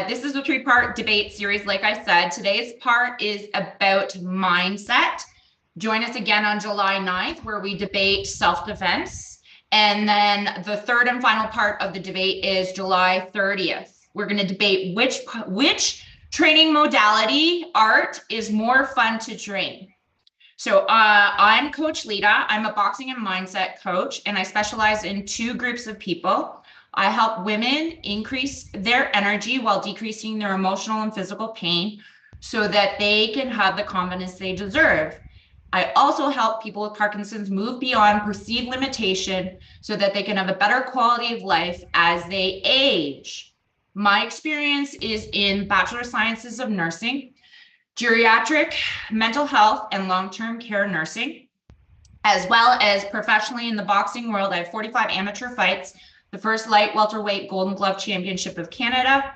This is a three-part debate series, like I said. Today's part is about mindset. Join us again on July 9th, where we debate self-defense. And then the third and final part of the debate is July 30th. We're going to debate which training modality, art, is more fun to train. So I'm Coach Lita. I'm a boxing and mindset coach, and I specialize in two groups of people. I help women increase their energy while decreasing their emotional and physical pain so that they can have the confidence they deserve. I also help people with Parkinson's move beyond perceived limitation so that they can have a better quality of life as they age. My experience is in Bachelor of Sciences of Nursing, geriatric, mental health, and long-term care nursing, as well as professionally in the boxing world. I have 45 amateur fights, the first light welterweight Golden Glove Championship of Canada,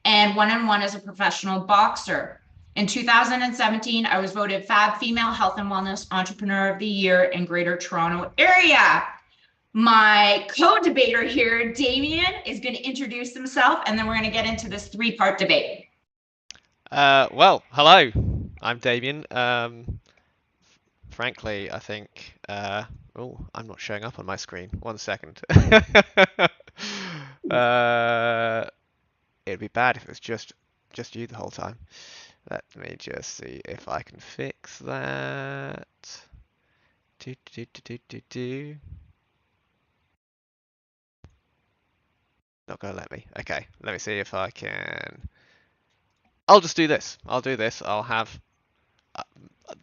and 1-on-1 as a professional boxer. In 2017, I was voted Fab Female Health and Wellness Entrepreneur of the Year in Greater Toronto Area. My co-debater here, Damien, is going to introduce himself, and then we're going to get into this three-part debate. Well, hello, I'm Damien. Frankly, I think, oh, I'm not showing up on my screen. 1 second. It'd be bad if it was just you the whole time. Let me just see if I can fix that. Not gonna let me. Okay, let me see if I can. I'll just do this. I'll do this. I'll have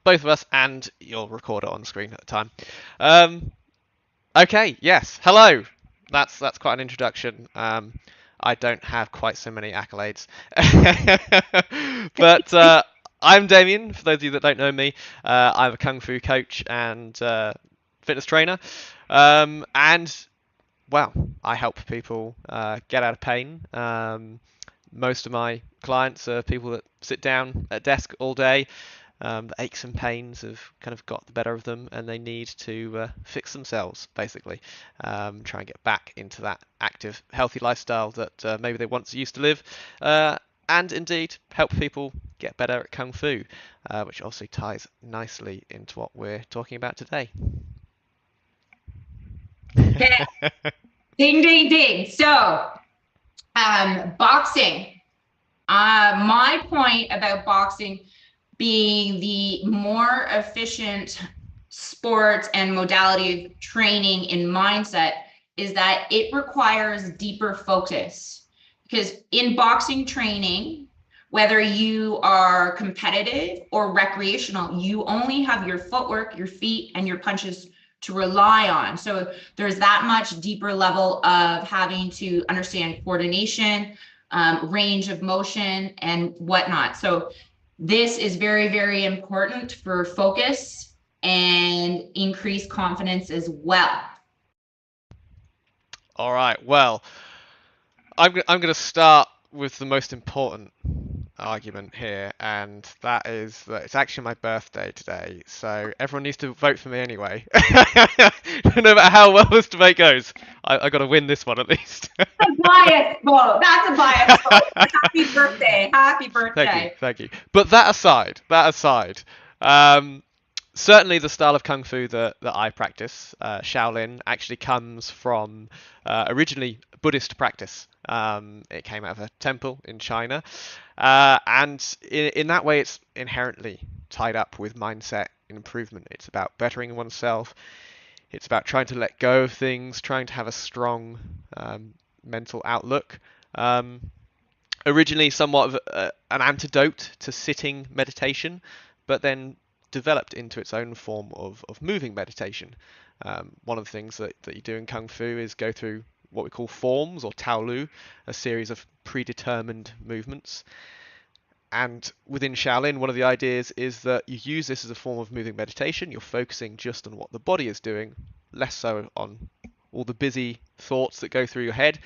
both of us and you'll record it on the screen at the time. Okay, yes, hello. That's quite an introduction. I don't have quite so many accolades, but I'm Damien. For those of you that don't know me, I'm a kung fu coach and fitness trainer, and well, I help people get out of pain. Most of my clients are people that sit down at a desk all day. The aches and pains have kind of got the better of them, and they need to fix themselves, basically. Try and get back into that active, healthy lifestyle that maybe they once used to live, and indeed help people get better at Kung Fu, which also ties nicely into what we're talking about today. Okay. Ding, ding, ding. So, boxing. My point about boxing being the more efficient sport and modality of training in mindset is that it requires deeper focus. Because in boxing training, whether you are competitive or recreational, you only have your footwork, your feet, and your punches to rely on. So there's that much deeper level of having to understand coordination, range of motion, and whatnot. So this is very, very important for focus and increased confidence as well. All right, well, I'm going to start with the most important argument here, and that is that it's actually my birthday today, so everyone needs to vote for me anyway. No matter how well this debate goes, I got to win this one at least. A biased vote. That's a biased vote. Happy birthday. Happy birthday. Thank you. But that aside, certainly the style of Kung Fu that I practice, Shaolin, actually comes from originally Buddhist practice. It came out of a temple in China. And in that way, it's inherently tied up with mindset improvement. It's about bettering oneself. It's about trying to let go of things, trying to have a strong mental outlook. Originally somewhat of an antidote to sitting meditation, but then developed into its own form of moving meditation. One of the things that you do in Kung Fu is go through what we call forms, or Taolu, a series of predetermined movements. And within Shaolin, one of the ideas is that you use this as a form of moving meditation. You're focusing just on what the body is doing, less so on all the busy thoughts that go through your head.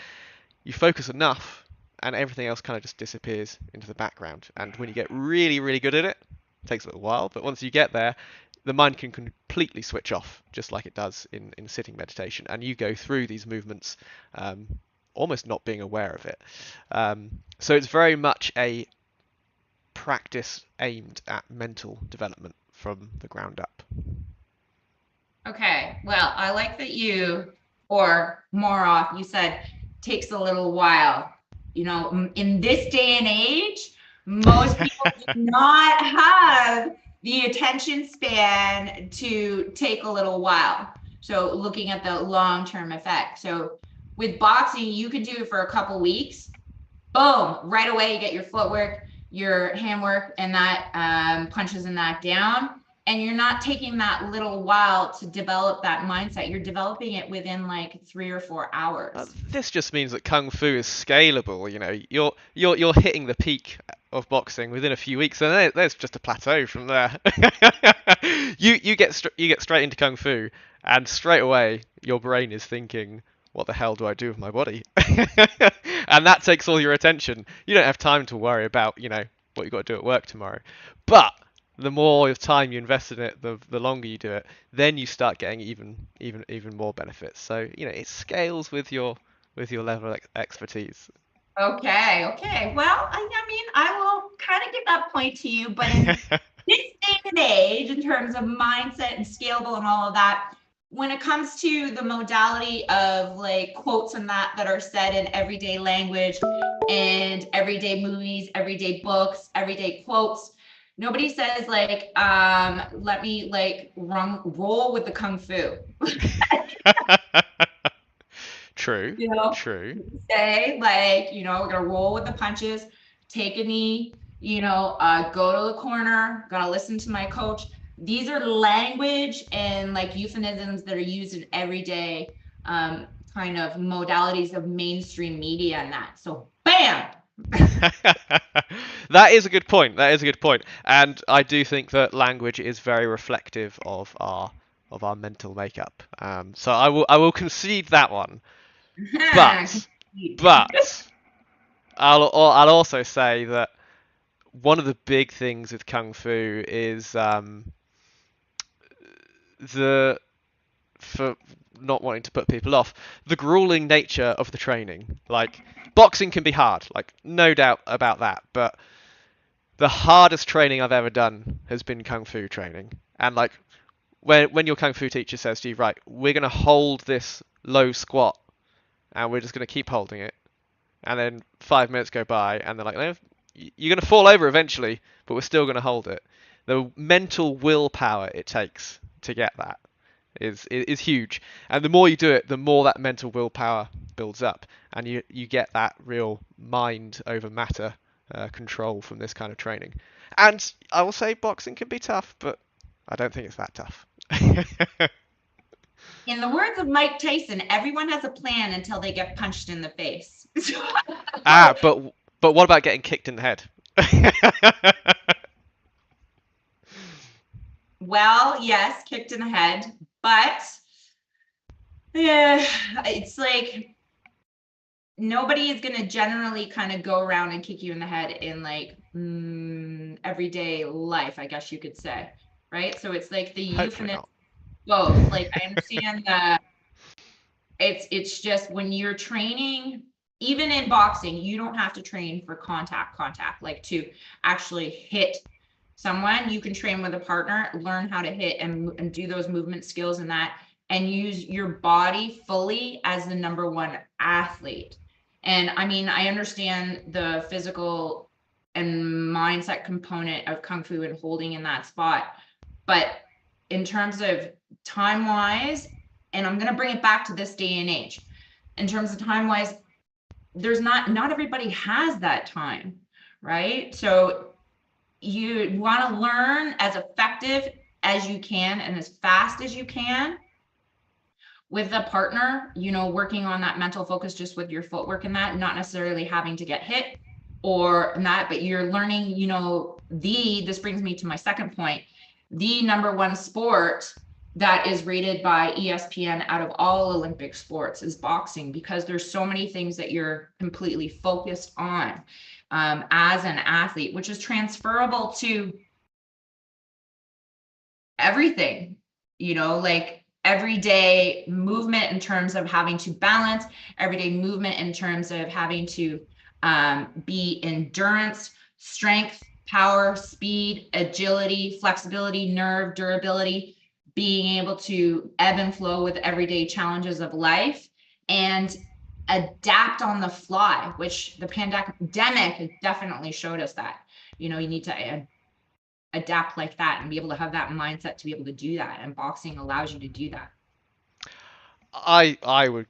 You focus enough, and everything else kind of just disappears into the background. And when you get really, really good at it, it takes a little while, but once you get there, the mind can completely switch off, just like it does in sitting meditation. And you go through these movements almost not being aware of it. So it's very much a practice aimed at mental development from the ground up. Okay, well, I like that you, or more off, you said takes a little while. You know, in this day and age, most people do not have the attention span to take a little while. So looking at the long-term effect. So with boxing, you can do it for a couple weeks. Boom, right away you get your footwork, your handwork, and that punches and that down. And you're not taking that little while to develop that mindset. You're developing it within like 3 or 4 hours. This just means that kung fu is scalable. You know, you're hitting the peak of boxing within a few weeks, and there's just a plateau from there. You get straight into kung fu, and straight away your brain is thinking, what the hell do I do with my body? And that takes all your attention. You don't have time to worry about, you know, what you've got to do at work tomorrow. But the more time you invest in it, the longer you do it, then you start getting even more benefits. So, you know, it scales with your level of expertise. Okay. Well, I mean, I will kind of give that point to you, but in this day and age, in terms of mindset and scalable and all of that, when it comes to the modality of like quotes and that are said in everyday language and everyday movies, everyday books, everyday quotes, nobody says like, let me like roll with the kung fu. True. You know, True. say like, you know, we're gonna roll with the punches, take a knee, you know, go to the corner, gotta listen to my coach. These are language and like euphemisms that are used in everyday kind of modalities of mainstream media and that. So bam. That is a good point. That is a good point. And I do think that language is very reflective of our mental makeup. So I will concede that one. But but I'll also say that one of the big things with kung fu is the for not wanting to put people off, the grueling nature of the training. Like boxing can be hard, like no doubt about that, but the hardest training I've ever done has been kung fu training. And like when your kung fu teacher says to you, right, we're gonna hold this low squat and we're just gonna keep holding it, and then 5 minutes go by and they're like, no, you're gonna fall over eventually, but we're still gonna hold it. The mental willpower it takes to get that is huge, and the more you do it, the more that mental willpower builds up, and you get that real mind over matter control from this kind of training. And I will say boxing can be tough, but I don't think it's that tough. In the words of Mike Tyson, everyone has a plan until they get punched in the face. But what about getting kicked in the head? Well, yes, kicked in the head, but yeah, it's like nobody is going to generally kind of go around and kick you in the head in like everyday life, I guess you could say, right? So it's like the euphemism, both. Like I understand that it's just when you're training, even in boxing, you don't have to train for contact, like to actually hit someone. You can train with a partner, learn how to hit and do those movement skills and that, and use your body fully as the number one athlete. And I mean, I understand the physical and mindset component of kung fu and holding in that spot, but in terms of time wise, and I'm going to bring it back to this day and age, in terms of time wise, there's not everybody has that time, right? So you want to learn as effective as you can and as fast as you can with a partner, you know, working on that mental focus just with your footwork and that, not necessarily having to get hit or not, but you're learning, you know, this brings me to my second point, the number one sport that is rated by ESPN out of all Olympic sports is boxing, because there's so many things that you're completely focused on as an athlete, which is transferable to everything, you know, like everyday movement in terms of having to balance, everyday movement in terms of having to be endurance, strength, power, speed, agility, flexibility, nerve, durability, being able to ebb and flow with everyday challenges of life, and adapt on the fly, which the pandemic definitely showed us that. You need to adapt like that and be able to have that mindset to be able to do that. And boxing allows you to do that. I would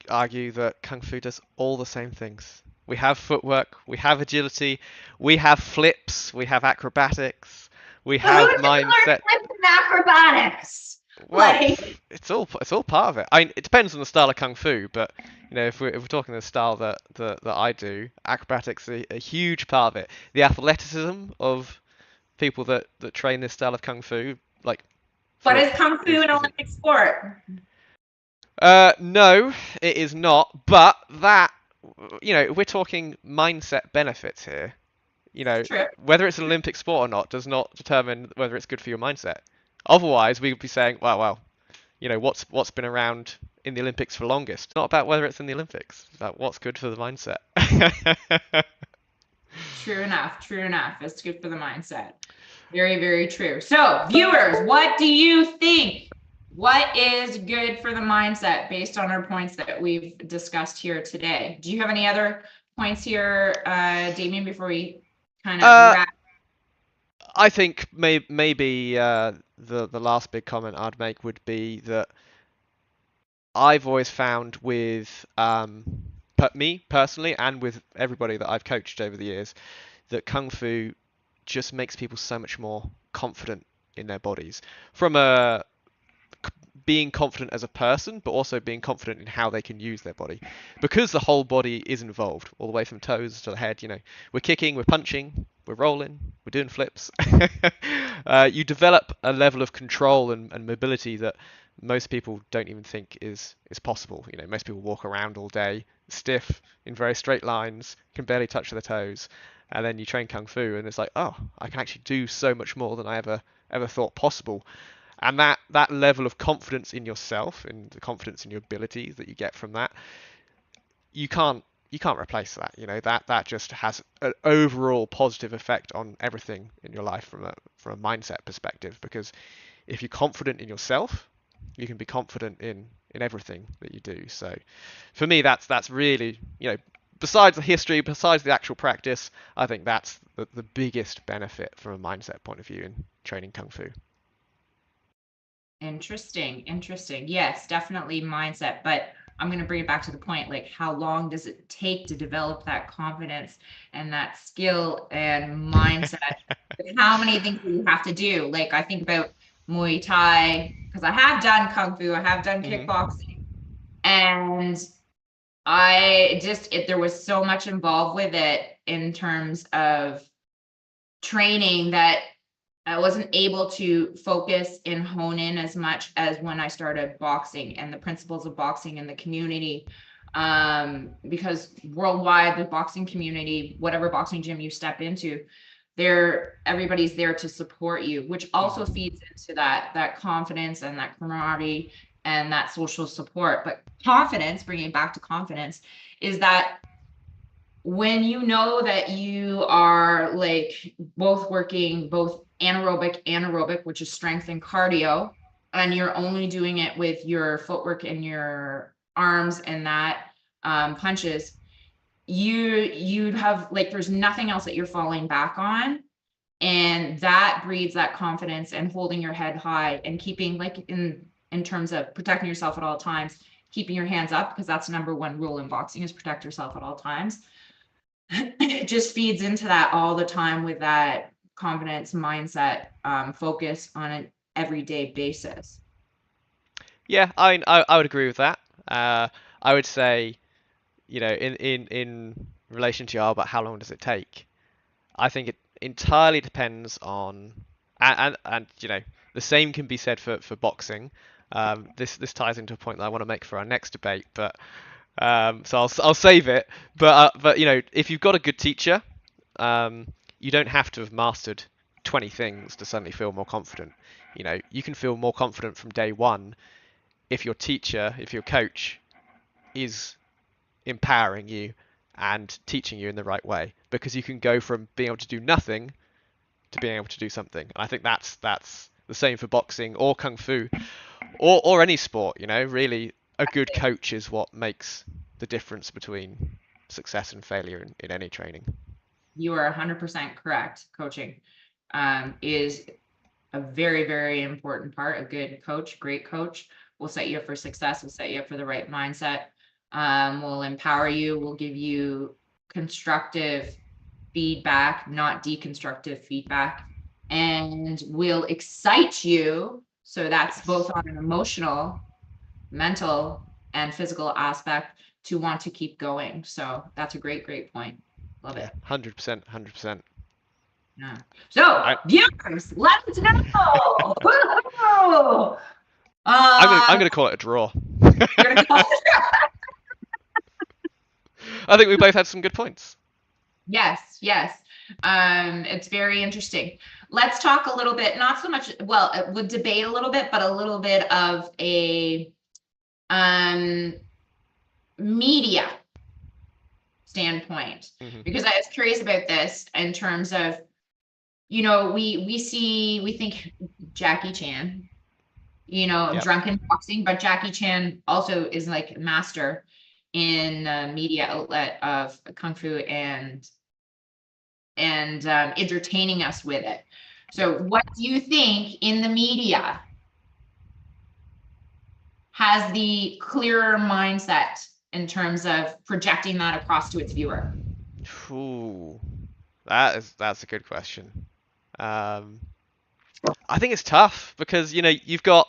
argue that Kung Fu does all the same things. We have footwork, we have agility, we have flips, we have acrobatics, we But who have doesn't learn mindset. flips and acrobatics? Well, Like, it's all part of it. It depends on the style of Kung Fu, but if we're talking the style that I do, acrobatics are a huge part of it. The athleticism of people that train this style of Kung Fu, like, but for is Kung Fu an is Olympic sport? No, it is not. But that, we're talking mindset benefits here. True. Whether it's an Olympic sport or not does not determine whether it's good for your mindset. Otherwise, we would be saying, well, what's been around in the Olympics for longest. It's not about whether it's in the Olympics. It's about what's good for the mindset. True enough. True enough. It's good for the mindset. Very, very true. So, viewers, what do you think? What is good for the mindset based on our points that we've discussed here today? Do you have any other points here, Damien, before we kind of wrap? I think maybe the last big comment I'd make would be that I've always found with me personally and with everybody that I've coached over the years that Kung Fu just makes people so much more confident in their bodies from being confident as a person, but also being confident in how they can use their body, because the whole body is involved, all the way from toes to the head. We're kicking, we're punching, we're rolling, we're doing flips. You develop a level of control and mobility that most people don't even think is possible. Most people walk around all day stiff in very straight lines, can barely touch their toes, and then you train Kung Fu and it's like, oh, I can actually do so much more than I ever thought possible. And that level of confidence in yourself and the confidence in your abilities that you get from that, you can't replace that. That just has an overall positive effect on everything in your life from a mindset perspective, because if you're confident in yourself, you can be confident in everything that you do. So for me, that's really, besides the history, besides the actual practice, I think that's the biggest benefit from a mindset point of view in training Kung Fu. Interesting. Yes, definitely mindset. But I'm going to bring it back to the point, like, how long does it take to develop that confidence and that skill and mindset? How many things do you have to do? Like, I think about Muay Thai, because I have done Kung Fu, I have done kickboxing, and there was so much involved with it in terms of training that I wasn't able to focus and hone in as much as when I started boxing and the principles of boxing in the community. Because worldwide, the boxing community, whatever boxing gym you step into, everybody's there to support you, which also feeds into that confidence and that camaraderie and that social support. But confidence, bringing it back to confidence, is that when you know that you are like both working both anaerobic, which is strength and cardio, and you're only doing it with your footwork and your arms and that punches, you'd have, like, there's nothing else that you're falling back on, and that breeds that confidence and holding your head high and keeping, like, in terms of protecting yourself at all times, keeping your hands up, because that's number one rule in boxing, is protect yourself at all times. It just feeds into that all the time with that confidence mindset, focus on an everyday basis. Yeah, I would agree with that. I would say, in relation to your, but how long does it take? I think it entirely depends on, and the same can be said for boxing. This ties into a point that I want to make for our next debate, but so I'll save it. But if you've got a good teacher, you don't have to have mastered 20 things to suddenly feel more confident. You can feel more confident from day one if your teacher, if your coach is empowering you and teaching you in the right way, because you can go from being able to do nothing to being able to do something. And I think that's the same for boxing or kung fu or any sport. Really, a good coach is what makes the difference between success and failure in any training. You are 100% correct. Coaching is a very, very important part. A good coach, great coach, will set you up for success, will set you up for the right mindset, will empower you, will give you constructive feedback, not deconstructive feedback, and will excite you. So that's both on an emotional, mental, and physical aspect to want to keep going. So that's a great, great point. Love it. 100%, 100%. Yeah. So, viewers, let us know. Woo-hoo! I'm gonna call it a draw. You're gonna call it I think we both had some good points. Yes, yes. It's very interesting. Let's talk a little bit, not so much, well, we'll debate a little bit, but a little bit of a media standpoint, because I was curious about this in terms of, we think Jackie Chan, Yep. drunken boxing, but Jackie Chan also is like master in media outlet of kung fu and entertaining us with it. So what do you think in the media has the clearer mindset in terms of projecting that across to its viewer? Ooh, that's a good question. I think it's tough because you've got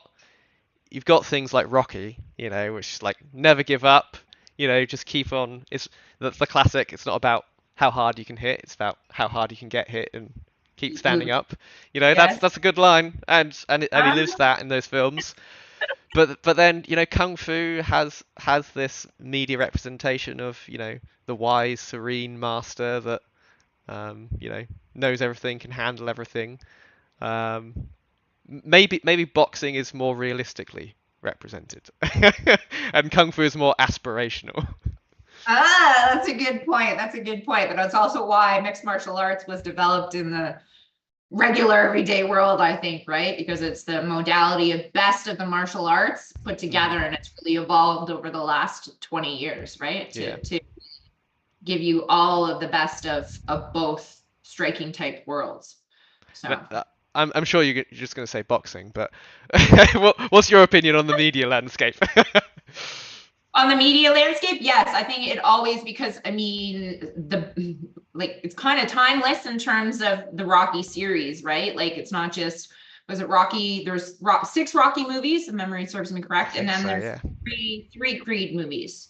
things like Rocky, which is like never give up, just keep on. It's the classic. It's not about how hard you can hit; it's about how hard you can get hit and keep standing up. Yes. That's a good line, and he lives that in those films. But then Kung Fu has this media representation of the wise, serene master that knows everything, can handle everything. Maybe boxing is more realistically represented, and Kung Fu is more aspirational. That's a good point. That's a good point. But that's also why mixed martial arts was developed in the regular everyday world, I think, right? Because it's the modality of best of the martial arts put together, and it's really evolved over the last 20 years, right? To give you all of the best of both striking type worlds. So I'm sure you're just going to say boxing, but what's your opinion on the media landscape? On the media landscape, yes, I think it always, because it's kind of timeless in terms of the Rocky series, right? Like, it's not just, was it Rocky? There's 6 Rocky movies, if memory serves me correct, and then there's three Creed movies.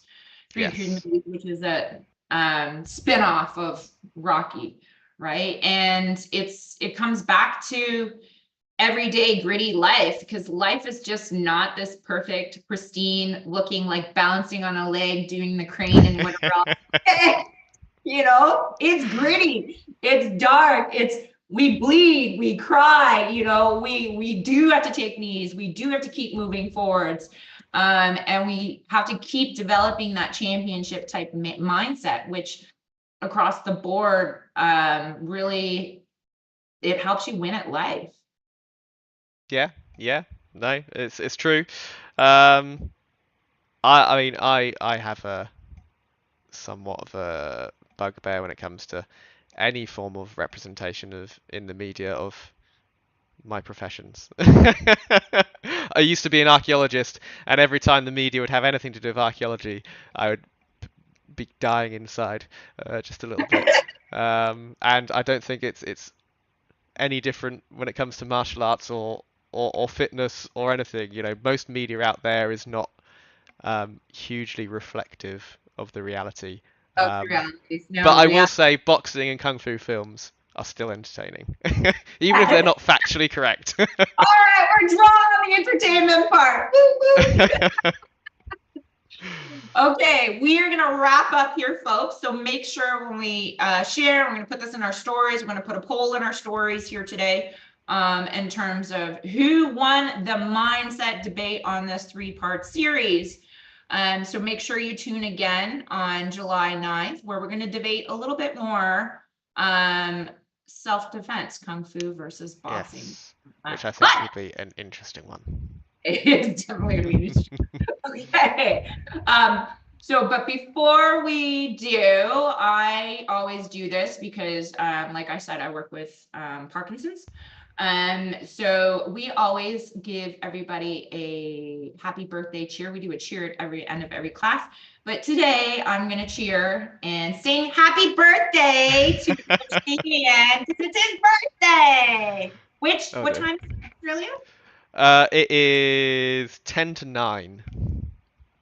Creed movies, which is a spin-off of Rocky, right? And it comes back to everyday gritty life, because life is just not this perfect, pristine looking, like balancing on a leg, doing the crane and whatever else. It's gritty, it's dark, we bleed, we cry, we do have to take knees, we do have to keep moving forwards. And we have to keep developing that championship type mindset, which across the board, really, it helps you win at life. Yeah, no, it's true. I mean, I have a somewhat of a bugbear when it comes to any form of representation in the media of my professions. I used to be an archaeologist, and every time the media would have anything to do with archaeology, I would be dying inside just a little bit. And I don't think it's any different when it comes to martial arts or fitness or anything. Most media out there is not hugely reflective of the reality. Of realities. No, but I will say boxing and kung fu films are still entertaining, even if they're not factually correct. All right, we're drawn on the entertainment part. Okay, we are going to wrap up here, folks. So make sure when we share, we're going to put this in our stories. We're going to put a poll in our stories here today. in terms of who won the mindset debate on this 3-part series. So make sure you tune again on July 9th, where we're going to debate a little bit more self-defense, Kung Fu versus boxing. Yes, which I think But will be an interesting one. it's definitely going to be interesting. Okay. But before we do, I always do this because, like I said, I work with Parkinson's. So we always give everybody a happy birthday cheer. We do a cheer at every end of every class. But today I'm going to cheer and sing happy birthday to Ian because it's his birthday. Oh What dear. time is it in Australia? It is 10 to 9.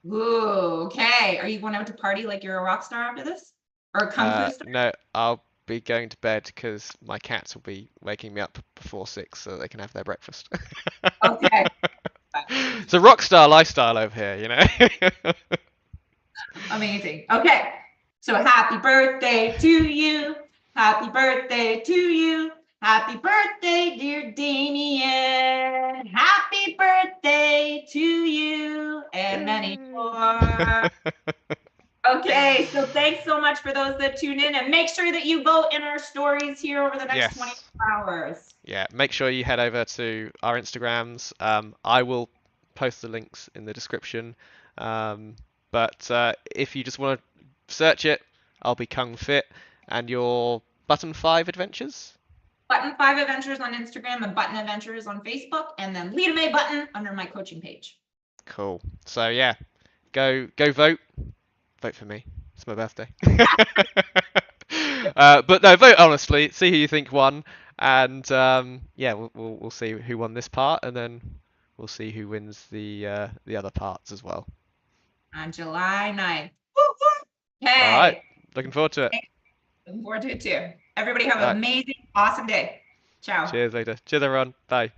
Ooh, okay. Are you going out to party like you're a rock star after this? Or a kung fu star? No, I'll be going to bed because my cats will be waking me up before 6 so they can have their breakfast. Okay. It's a rock star lifestyle over here, you know? Amazing. Okay. So happy birthday to you. Happy birthday to you. Happy birthday, dear Damien. Happy birthday to you and many more. Okay, so thanks so much for those that tune in, and make sure that you vote in our stories here over the next 24 Yes. hours. Yeah, make sure you head over to our Instagrams. I will post the links in the description. But if you just want to search it, I'll be Kung Fit and your Button 5 Adventures. Button 5 Adventures on Instagram and Button Adventures on Facebook, and then Lita May Button under my coaching page. Cool. So yeah, go vote. Vote for me. It's my birthday. But no, vote honestly. See who you think won, and yeah, we'll see who won this part, and then we'll see who wins the other parts as well. On July 9th. All right, Okay. looking forward to it. Looking forward to it too. Everybody have All an right, amazing, awesome day. Ciao. cheers later. Cheers everyone. Bye.